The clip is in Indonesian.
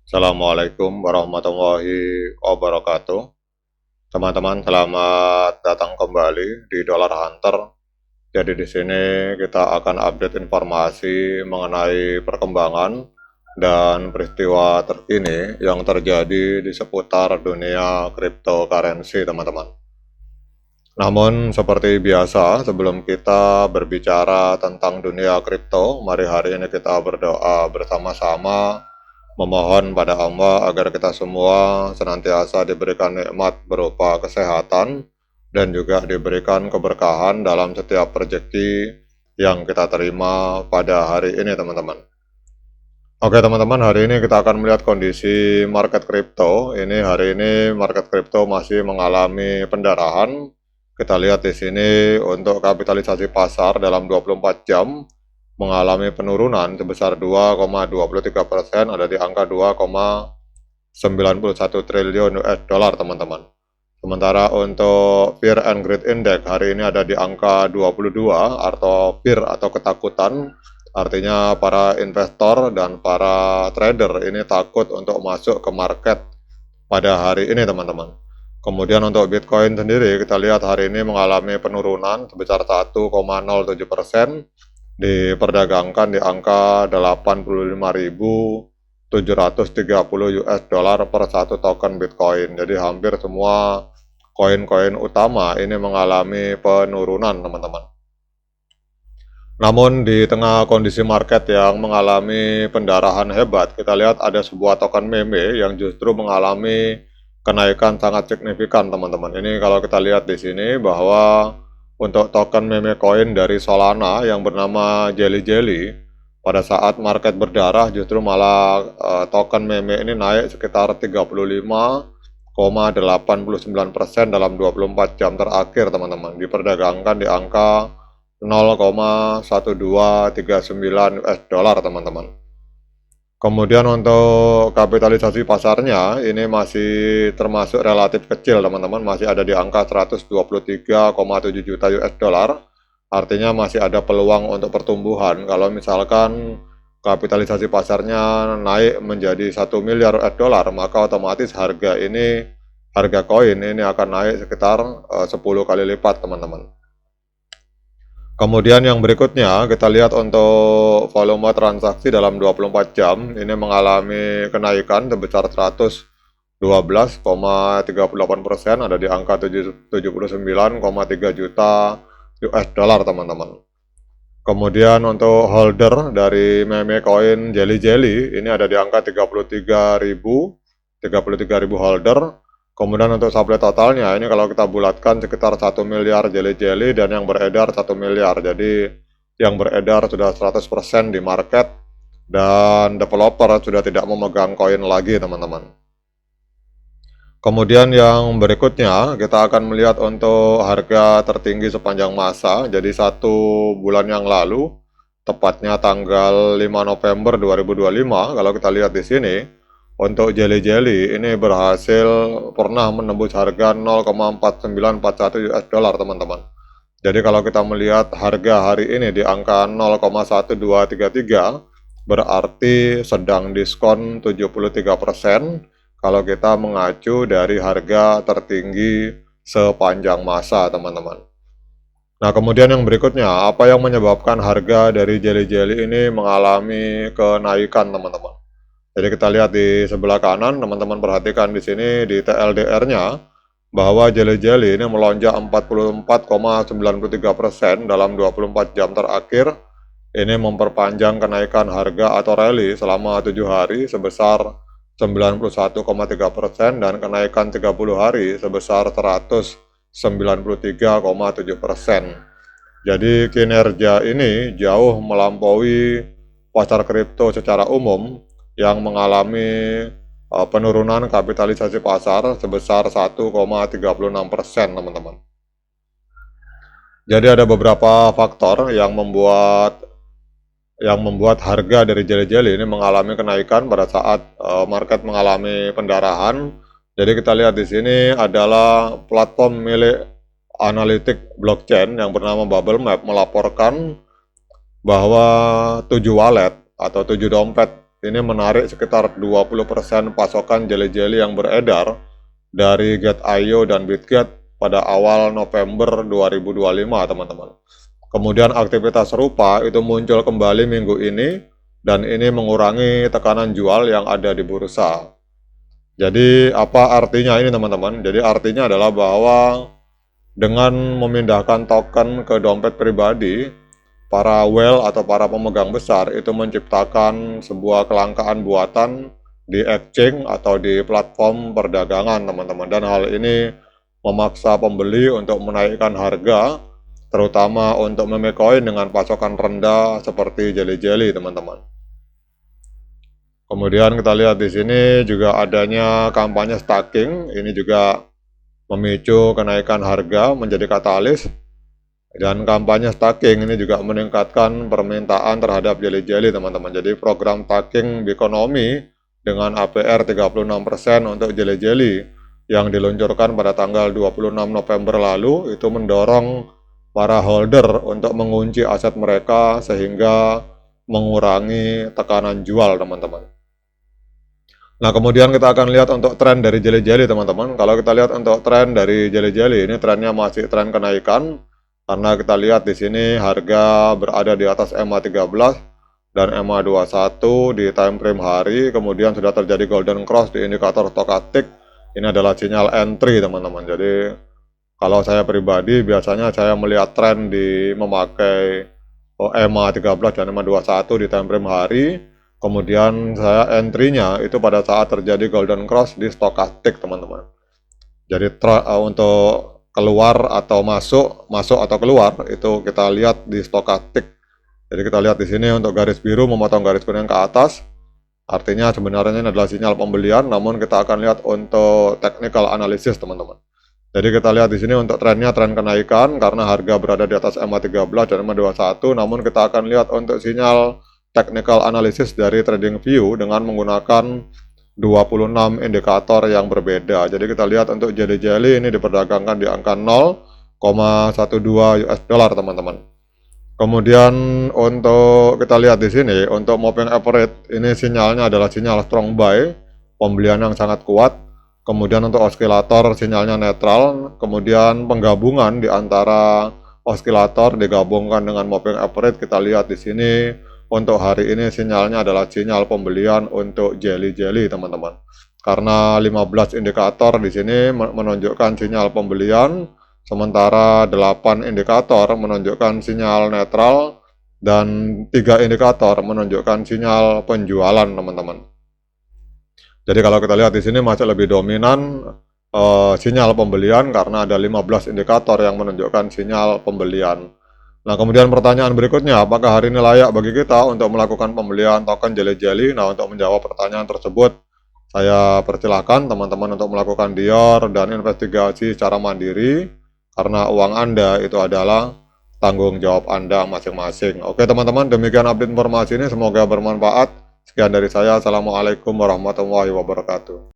Assalamualaikum warahmatullahi wabarakatuh. Teman-teman, selamat datang kembali di Dollar Hunter. Jadi di sini kita akan update informasi mengenai perkembangan dan peristiwa terkini yang terjadi di seputar dunia cryptocurrency, teman-teman. Namun seperti biasa, sebelum kita berbicara tentang dunia kripto, mari hari ini kita berdoa bersama-sama memohon pada Allah agar kita semua senantiasa diberikan nikmat berupa kesehatan dan juga diberikan keberkahan dalam setiap rezeki yang kita terima pada hari ini, teman-teman. Oke teman-teman, hari ini kita akan melihat kondisi market kripto. Ini hari ini market kripto masih mengalami pendarahan. Kita lihat di sini untuk kapitalisasi pasar dalam 24 jam mengalami penurunan sebesar 2,23%, ada di angka 2,91 triliun US dollar, teman-teman. Sementara untuk Fear and Greed Index hari ini ada di angka 22, atau fear atau ketakutan. Artinya para investor dan para trader ini takut untuk masuk ke market pada hari ini, teman-teman. Kemudian untuk Bitcoin sendiri kita lihat hari ini mengalami penurunan sebesar 1,07%, diperdagangkan di angka 85.730 US dollar per satu token Bitcoin. Jadi hampir semua koin-koin utama ini mengalami penurunan, teman-teman. Namun di tengah kondisi market yang mengalami pendarahan hebat, kita lihat ada sebuah token meme yang justru mengalami kenaikan sangat signifikan, teman-teman. Ini kalau kita lihat di sini bahwa untuk token meme coin dari Solana yang bernama Jelly Jelly, pada saat market berdarah justru malah token meme ini naik sekitar 35,89% dalam 24 jam terakhir, teman-teman. Diperdagangkan di angka 0,1239 US dollar, teman-teman. Kemudian untuk kapitalisasi pasarnya ini masih termasuk relatif kecil, teman-teman, masih ada di angka 123,7 juta US dollar. Artinya masih ada peluang untuk pertumbuhan. Kalau misalkan kapitalisasi pasarnya naik menjadi 1 miliar US dollar, maka otomatis harga koin ini akan naik sekitar 10 kali lipat, teman-teman. Kemudian yang berikutnya kita lihat untuk volume transaksi dalam 24 jam ini mengalami kenaikan sebesar 112,38%, ada di angka 79,3 juta US dollar, teman-teman. Kemudian untuk holder dari meme coin Jelly Jelly ini ada di angka 33.000 holder. Kemudian untuk supply totalnya ini kalau kita bulatkan sekitar 1 miliar Jelly Jelly dan yang beredar 1 miliar. Jadi yang beredar sudah 100% di market dan developer sudah tidak memegang koin lagi, teman-teman. Kemudian yang berikutnya kita akan melihat untuk harga tertinggi sepanjang masa. Jadi 1 bulan yang lalu, tepatnya tanggal 5 November 2025, kalau kita lihat di sini untuk Jelly Jelly ini berhasil pernah menembus harga 0,4941 US dollar, teman-teman. Jadi kalau kita melihat harga hari ini di angka 0,1233 berarti sedang diskon 73% kalau kita mengacu dari harga tertinggi sepanjang masa, teman-teman. Nah, kemudian yang berikutnya, apa yang menyebabkan harga dari Jelly Jelly ini mengalami kenaikan, teman-teman? Jadi kita lihat di sebelah kanan, teman-teman perhatikan di sini di TLDR-nya bahwa Jelly Jelly ini melonjak 44,93% dalam 24 jam terakhir. Ini memperpanjang kenaikan harga atau rally selama 7 hari sebesar 91,3% dan kenaikan 30 hari sebesar 193,7%. Jadi kinerja ini jauh melampaui pasar kripto secara umum yang mengalami penurunan kapitalisasi pasar sebesar 1,36%, teman-teman. Jadi ada beberapa faktor yang membuat harga dari Jelly Jelly ini mengalami kenaikan pada saat market mengalami pendarahan. Jadi kita lihat di sini adalah platform milik analitik blockchain yang bernama Bubble Map melaporkan bahwa 7 wallet atau 7 dompet ini menarik sekitar 20% pasokan jelly-jelly yang beredar dari Get.io dan Bitget pada awal November 2025, teman-teman. Kemudian aktivitas serupa itu muncul kembali minggu ini, dan ini mengurangi tekanan jual yang ada di bursa. Jadi apa artinya ini, teman-teman? Jadi artinya adalah bahwa dengan memindahkan token ke dompet pribadi, para whale atau para pemegang besar itu menciptakan sebuah kelangkaan buatan di exchange atau di platform perdagangan, teman-teman. Dan hal ini memaksa pembeli untuk menaikkan harga, terutama untuk meme coin dengan pasokan rendah seperti jelly-jelly, teman-teman. Kemudian kita lihat di sini juga adanya kampanye staking, ini juga memicu kenaikan harga menjadi katalis. Dan kampanye staking ini juga meningkatkan permintaan terhadap jelly-jelly, teman-teman. Jadi program staking Bikonomi dengan APR 36% untuk jelly-jelly yang diluncurkan pada tanggal 26 November lalu itu mendorong para holder untuk mengunci aset mereka sehingga mengurangi tekanan jual, teman-teman. Nah, kemudian kita akan lihat untuk tren dari jelly-jelly, teman-teman. Kalau kita lihat untuk tren dari jelly-jelly, ini trennya masih tren kenaikan, karena kita lihat di sini harga berada di atas EMA 13 dan EMA 21 di time frame hari, kemudian sudah terjadi golden cross di indikator stokastik. Ini adalah sinyal entry, teman-teman. Jadi, kalau saya pribadi, biasanya saya melihat tren di memakai EMA 13 dan EMA 21 di time frame hari. Kemudian saya entry-nya itu pada saat terjadi golden cross di stokastik, teman-teman. Jadi untuk keluar atau masuk atau keluar itu kita lihat di stokastik. Jadi kita lihat di sini untuk garis biru memotong garis kuning ke atas. Artinya sebenarnya ini adalah sinyal pembelian, namun kita akan lihat untuk technical analysis, teman-teman. Jadi kita lihat di sini untuk trennya tren kenaikan karena harga berada di atas EMA 13 dan EMA 21, namun kita akan lihat untuk sinyal technical analysis dari TradingView dengan menggunakan 26 indikator yang berbeda. Jadi kita lihat untuk jelly-jelly ini diperdagangkan di angka 0,12 US dollar, teman-teman. Kemudian untuk kita lihat di sini untuk moving average ini sinyalnya adalah sinyal strong buy, pembelian yang sangat kuat. Kemudian untuk osilator sinyalnya netral, kemudian penggabungan di antara osilator digabungkan dengan moving average. Kita lihat di sini untuk hari ini sinyalnya adalah sinyal pembelian untuk jelly-jelly, teman-teman. Karena 15 indikator di sini menunjukkan sinyal pembelian, sementara 8 indikator menunjukkan sinyal netral dan 3 indikator menunjukkan sinyal penjualan, teman-teman. Jadi kalau kita lihat di sini masih lebih dominan sinyal pembelian karena ada 15 indikator yang menunjukkan sinyal pembelian. Nah, kemudian pertanyaan berikutnya, apakah hari ini layak bagi kita untuk melakukan pembelian token jelly-jelly? Nah, untuk menjawab pertanyaan tersebut, saya persilahkan teman-teman untuk melakukan dior dan investigasi secara mandiri, karena uang Anda itu adalah tanggung jawab Anda masing-masing. Oke teman-teman, demikian update informasi ini, semoga bermanfaat. Sekian dari saya, Assalamualaikum warahmatullahi wabarakatuh.